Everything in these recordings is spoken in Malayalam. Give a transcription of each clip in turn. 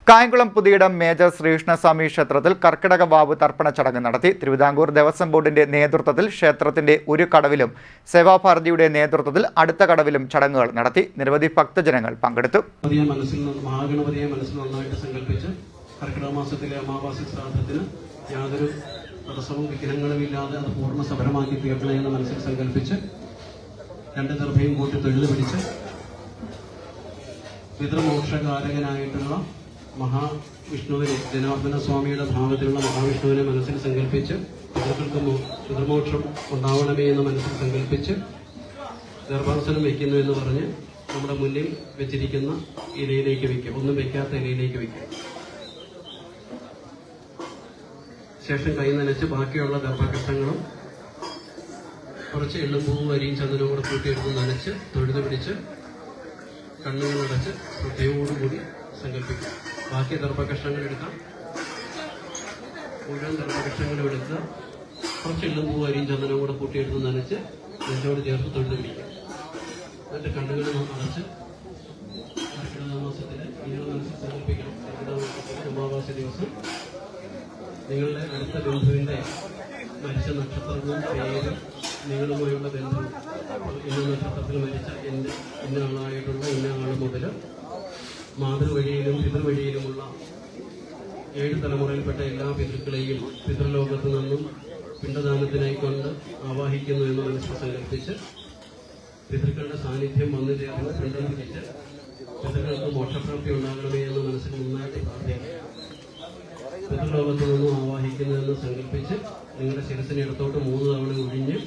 കായംകുളം പുതിയിടം മേജർ ശ്രീകൃഷ്ണസ്വാമി ക്ഷേത്രത്തിൽ കർക്കിടക വാവ് തർപ്പണ ചടങ്ങ് നടത്തി. തിരുവിതാംകൂർ ദേവസ്വം ബോർഡിന്റെ നേതൃത്വത്തിൽ ക്ഷേത്രത്തിന്റെ ഒരു കടവിലും സേവാഭാരതിയുടെ നേതൃത്വത്തിൽ അടുത്ത കടവിലും ചടങ്ങുകൾ നടത്തി. നിരവധി ഭക്തജനങ്ങൾ പങ്കെടുത്തു. മഹാഗണപതിയെ മനസ്സിൽ നന്നായിട്ട് സങ്കല്പിച്ച് കർക്കിടക മാസത്തിലെ അമാവാസി ശ്രാദ്ധത്തിന് യാതൊരു തടസ്സവും വിഘ്നങ്ങളും ഇല്ലാതെ അത് പൂർണ്ണ സഫലമാക്കി തീർക്കണേ എന്ന് മനസ്സിൽ സങ്കല്പിച്ച് രണ്ട് ദർഭയും കൂട്ടി തൊഴുതു പിടിച്ച് പിതൃമോക്ഷകാരകനായിട്ടുള്ള മഹാവിഷ്ണുവിനെ, ജനാർദ്ദന സ്വാമിയുടെ ഭാവത്തിലുള്ള മഹാവിഷ്ണുവിനെ മനസ്സിൽ സങ്കല്പിച്ച് പിതൃക്കൾക്ക് പിതൃമോക്ഷം ഉണ്ടാവണമേ എന്ന് മനസ്സിൽ സങ്കല്പിച്ച് ഗർഭാസനം വയ്ക്കുന്നു എന്ന് പറഞ്ഞ് നമ്മുടെ മുന്നിൽ വെച്ചിരിക്കുന്ന ഇലയിലേക്ക് വയ്ക്കുക. ഒന്നും വെക്കാത്ത ഇലയിലേക്ക് വയ്ക്കുക. ശേഷം കൈ നനച്ച് ബാക്കിയുള്ള ഗർഭകഷ്ടങ്ങളും കുറച്ച് എള്ളുമ്പൂവും അരിയും ചന്ദനവും കൂടെ കൂട്ടിയെടുത്ത് നനച്ച് തൊഴുതു പിടിച്ച് കണ്ണുകൾ അടച്ച് ശ്രദ്ധയോടുകൂടി സങ്കല്പിക്കുക. ബാക്കി ഗർഭകഷ്ടങ്ങൾ എടുക്കാം. മുഴുവൻ ഗർഭകഷ്ടങ്ങളും എടുക്കുക. കുറച്ച് എള്ളുമ്പൂവും അരിയും ചന്ദനവും കൂടെ കൂട്ടിയെടുത്ത് നനച്ച് നെഞ്ചോട് ചേർത്ത് തൊഴുതു പിടിക്കുക. എന്നിട്ട് കണ്ണുകൾ അടച്ച് കർക്കിടക മാസത്തിലെ നിങ്ങൾ മനസ്സിൽ സങ്കല്പിക്കണം. കർക്കിടക മാസത്തിലെ അമാവാസി ദിവസം നിങ്ങളുടെ അടുത്ത ബന്ധുവിന്റെ മരിച്ച നക്ഷത്രവും പേരും നിങ്ങളുമായുള്ള ബന്ധവും ഇന്ന നക്ഷത്രത്തിൽ മരിച്ച ഇന്ന ആളായിട്ടുള്ള ഇന്ന ആൾ മുതൽ മാതൃവഴിയിലും പിതൃവഴിയിലുമുള്ള 7 തലമുറയിൽപ്പെട്ട എല്ലാ പിതൃക്കളെയും പിതൃലോകത്തു നിന്നും പിണ്ടദാനത്തിനായി കൊണ്ട് ആവാഹിക്കുന്നു എന്ന് മനസ്സിൽ സങ്കല്പിച്ച് പിതൃക്കളുടെ സാന്നിധ്യം വന്നു ചേർന്ന് പിണ്ടം പിടിച്ച് പിതൃക്കൾക്ക് മോക്ഷപ്രാപ്തി ഉണ്ടാകണമേ എന്ന് മനസ്സിൽ നന്നായിട്ട് പ്രാർത്ഥിക്കുക. പിതൃലോകത്തു നിന്നും ആവാഹിക്കുന്നതെന്ന് സങ്കല്പിച്ച് നിങ്ങളുടെ ശിരസിനെ ഇടത്തോട്ട് 3 തവണ ഒഴിഞ്ഞ്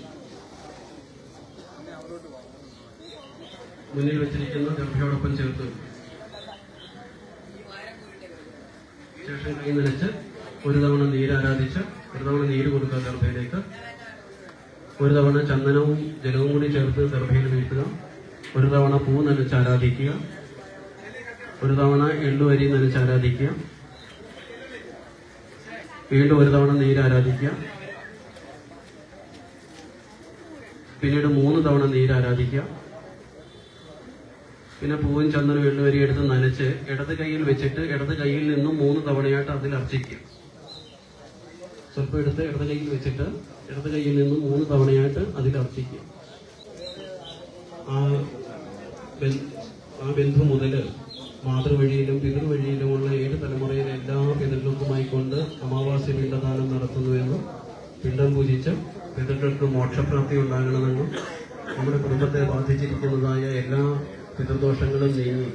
മുന്നിൽ വെച്ചിരിക്കുന്ന ഗർഭയോടൊപ്പം ചേർത്ത് ശേഷം കൈ നനച്ച് ഒരു തവണ നീരാരാധിച്ച് ഒരു തവണ നീര് കൊടുക്കുക ഗർഭയിലേക്ക്. ഒരു തവണ ചന്ദനവും ജലവും കൂടി ചേർത്ത് ഗർഭയിൽ വീഴ്ത്തുക. ഒരു തവണ പൂ നനച്ച് ആരാധിക്കുക. ഒരു തവണ എള്ളുവരി നനച്ച് ആരാധിക്കുക. വീണ്ടും ഒരു തവണ നീരാരാധിക്കുക. പിന്നീട് 3 തവണ നീരാരാധിക്കുക. പിന്നെ പൂവും ചന്ദനവും എള്ളുവരി എടുത്ത് നനച്ച് ഇടത് കൈയിൽ വെച്ചിട്ട് ഇടത് കൈയിൽ നിന്നും 3 തവണയായിട്ട് അതിൽ അർച്ചിക്കുക. സ്വല്പം എടുത്ത് ഇടത് കൈയിൽ വെച്ചിട്ട് ഇടത് കൈയിൽ നിന്നും 3 തവണയായിട്ട് അതിൽ അർച്ചിക്കുക. ആ ബന്ധു മുതൽ മാതൃവഴിയിലും പിതൃവഴിയിലുമുള്ള 7 തലമുറയിലെ എല്ലാ പിതൃക്കൾക്കുമായി കൊണ്ട് അമാവാസി പിണ്ടദാനം നടത്തുന്നുവെന്നും പിണ്ടം പൂജിച്ച് പിതൃക്കൾക്ക് മോക്ഷപ്രാപ്തി ഉണ്ടാകണമെന്നും നമ്മുടെ കുടുംബത്തെ ബാധിച്ചിരിക്കുന്നതായ എല്ലാ പിതൃദോഷങ്ങളും നീങ്ങി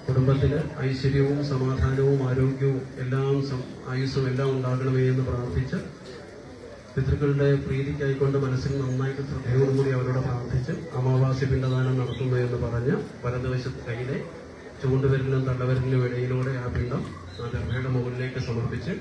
കുടുംബത്തിൽ ഐശ്വര്യവും സമാധാനവും ആരോഗ്യവും എല്ലാം ആയുസ്സും എല്ലാം ഉണ്ടാകണമേ എന്ന് പ്രാർത്ഥിച്ച് പിതൃക്കളുടെ പ്രീതിക്കായിക്കൊണ്ട് മനസ്സിൽ നന്നായിട്ട് ശ്രദ്ധയോടുകൂടി അവരോട് പ്രാർത്ഥിച്ച് അമാവാസി പിണ്ടദാനം നടത്തുന്നു എന്ന് പറഞ്ഞ് വലതുവശത്ത് കയ്യിലെ ചൂണ്ടുവിരലിനും തള്ളവിരലിനും ഇടയിലൂടെ ആ പിണ്ടം ആ ഗർഭയുടെ മുകളിലേക്ക് സമർപ്പിച്ച്